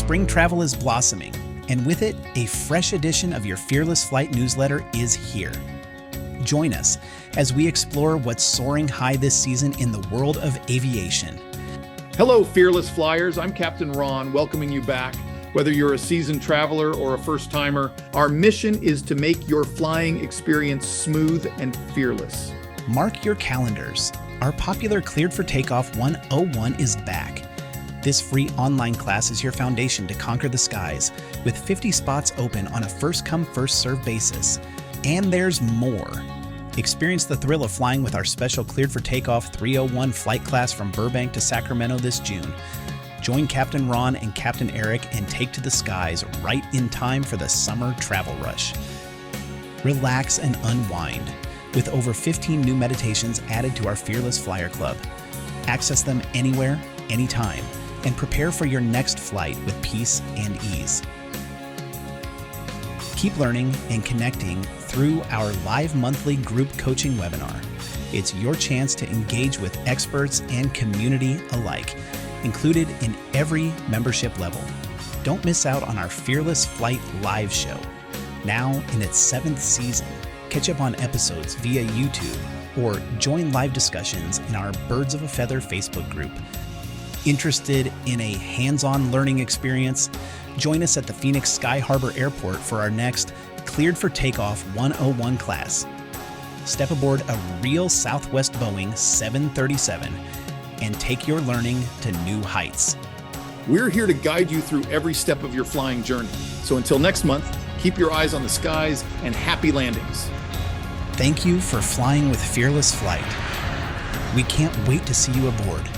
Spring travel is blossoming, and with it, a fresh edition of your Fearless Flight Newsletter is here. Join us as we explore what's soaring high this season in the world of aviation. Hello, Fearless Flyers. I'm Captain Ron, welcoming you back. Whether you're a seasoned traveler or a first-timer, our mission is to make your flying experience smooth and fearless. Mark your calendars. Our popular Cleared for Takeoff 101 is back. This free online class is your foundation to conquer the skies, with 50 spots open on a first-come, first-served basis. And there's more. Experience the thrill of flying with our special Cleared for Takeoff 301 flight class from Burbank to Sacramento this June. Join Captain Ron and Captain Eric and take to the skies right in time for the summer travel rush. Relax and unwind with over 15 new meditations added to our Fearless Flyer Club. Access them anywhere, anytime, and prepare for your next flight with peace and ease. Keep learning and connecting through our live monthly group coaching webinar. It's your chance to engage with experts and community alike, included in every membership level. Don't miss out on our Fearless Flight live show, now in its 7th season. Catch up on episodes via YouTube or join live discussions in our Birds of a Feather Facebook group. Interested in a hands-on learning experience? Join us at the Phoenix Sky Harbor Airport for our next Cleared for Takeoff 101 class. Step aboard a real Southwest Boeing 737 and take your learning to new heights. We're here to guide you through every step of your flying journey. So until next month, keep your eyes on the skies and happy landings. Thank you for flying with Fearless Flight. We can't wait to see you aboard.